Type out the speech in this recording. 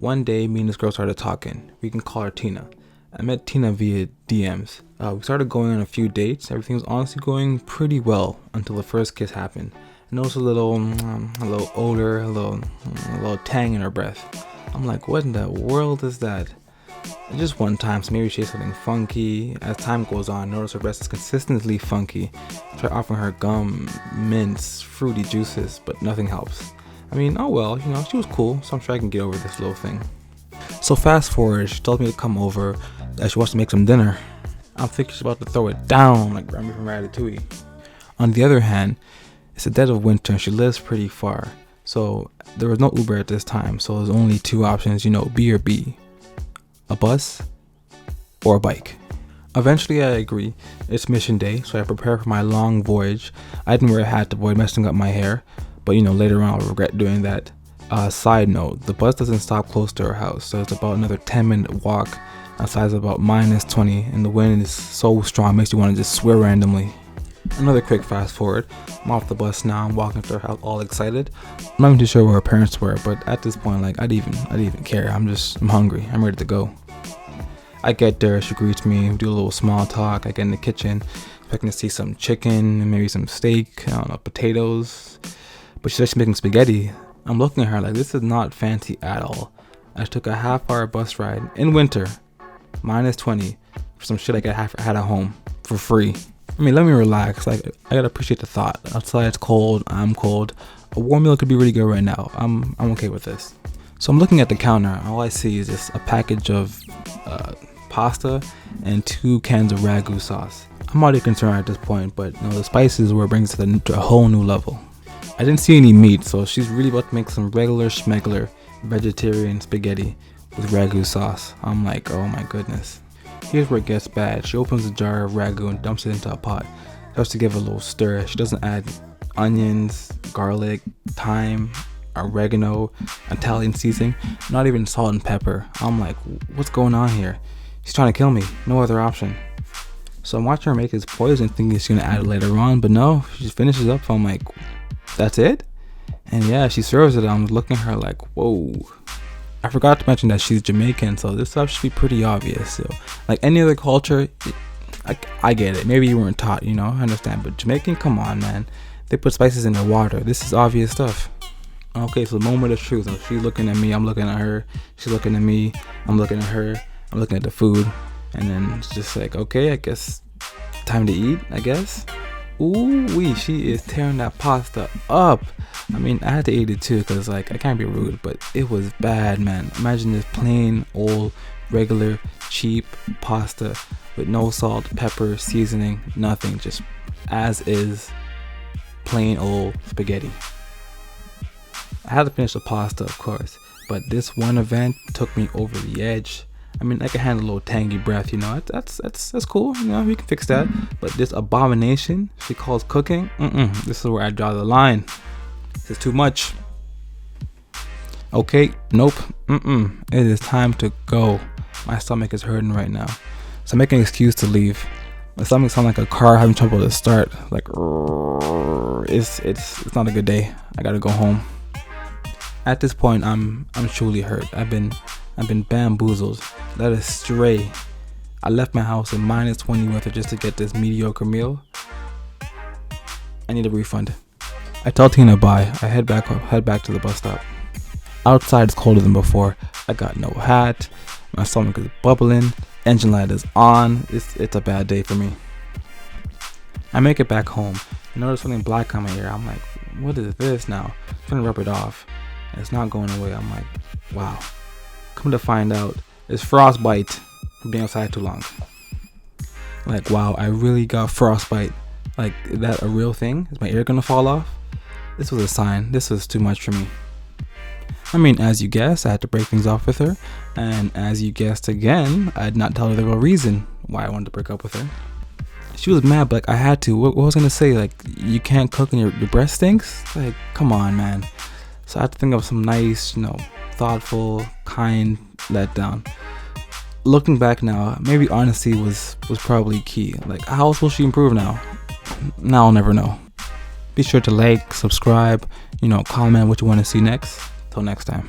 One day, me and this girl started talking. We can call her Tina. I met Tina via DMs. We started going on a few dates. Everything was honestly going pretty well until the first kiss happened. I noticed a little odor, a little tang in her breath. I'm like, what in the world is that? And just one time, so maybe she ate something funky. As time goes on, I notice her breath is consistently funky. I try offering her gum, mints, fruity juices, but nothing helps. I mean, oh well, she was cool, so I'm sure I can get over this little thing. So fast forward, she told me to come over, that she wants to make some dinner. I'm thinking she's about to throw it down like Remy from Ratatouille. On the other hand, it's the dead of winter and she lives pretty far. So there was no Uber at this time, so there's only two options, B or B. A bus or a bike. Eventually I agree. It's mission day, so I prepare for my long voyage. I didn't wear a hat to avoid messing up my hair, but later on I'll regret doing that. Side note, the bus doesn't stop close to our house, so it's about another 10-minute walk. Outside's about -20 and the wind is so strong, it makes you want to just swear randomly. Another quick fast forward. I'm off the bus now. I'm walking to her house all excited. I'm not even too sure where her parents were, but at this point, I didn't even care. I'm hungry. I'm ready to go. I get there. She greets me. We do a little small talk. I get in the kitchen, expecting to see some chicken and maybe some steak, potatoes. But she said she's making spaghetti. I'm looking at her like, this is not fancy at all. I took a half-hour bus ride in winter, -20, for some shit I had at home for free. I mean, let me relax. I gotta appreciate the thought. Outside it's cold, I'm cold. A warm meal could be really good right now. I'm okay with this. So I'm looking at the counter. All I see is just a package of pasta and 2 cans of ragu sauce. I'm already concerned at this point, but the spices were bringing it to a whole new level. I didn't see any meat, so she's really about to make some regular schmegler vegetarian spaghetti with ragu sauce. I'm like, oh my goodness. Here's where it gets bad. She opens a jar of ragu and dumps it into a pot. Starts to give it a little stir. She doesn't add onions, garlic, thyme, oregano, Italian seasoning, not even salt and pepper. I'm like, what's going on here? She's trying to kill me. No other option. So I'm watching her make this poison, thinking she's gonna add it later on, but no, she just finishes up. So I'm like, that's it? And yeah, she serves it. I'm looking at her like, whoa. I forgot to mention that she's Jamaican, so this stuff should be pretty obvious. So, like any other culture, I get it. Maybe you weren't taught, I understand. But Jamaican, come on, man. They put spices in their water. This is obvious stuff. Okay, so the moment of truth. So she's looking at me, I'm looking at her. She's looking at me, I'm looking at her. I'm looking at the food. And then it's just like, okay, I guess time to eat, I guess. Ooh-wee, she is tearing that pasta up. I mean, I had to eat it too, because I can't be rude, but it was bad, man. Imagine this plain, old, regular, cheap pasta with no salt, pepper, seasoning, nothing. Just as is, plain old spaghetti. I had to finish the pasta, of course, but this one event took me over the edge. I mean, I can handle a little tangy breath, that's cool, we can fix that. But this abomination she calls cooking, this is where I draw the line. This is too much. Okay, nope, it is time to go. My stomach is hurting right now, so I'm making an excuse to leave. My stomach sounds like a car having trouble to start. Like, it's not a good day. I gotta go home. At this point, I'm truly hurt. I've been bamboozled, led astray. I left my house in -20 weather just to get this mediocre meal. I need a refund. I tell Tina bye. I head back to the bus stop. Outside it's colder than before. I got no hat. My stomach is bubbling. Engine light is on. It's a bad day for me. I make it back home. I notice something black on my ear. I'm like, what is this now? I'm trying to rub it off. And it's not going away. I'm like, wow. Come to find out, it's frostbite from being outside too long. Like, wow, I really got frostbite. Like, is that a real thing? Is my ear gonna fall off? This was a sign. This was too much for me. I mean, as you guessed, I had to break things off with her. And as you guessed again, I did not tell her the real reason why I wanted to break up with her. She was mad, but I had to. What was I gonna say? Like, you can't cook and your breath stinks? Like, come on, man. So I had to think of some nice, thoughtful, kind letdown. Looking back now, maybe honesty was probably key. Like, how else will she improve now? Now I'll never know. Be sure to like, subscribe, comment what you want to see next. Till next time.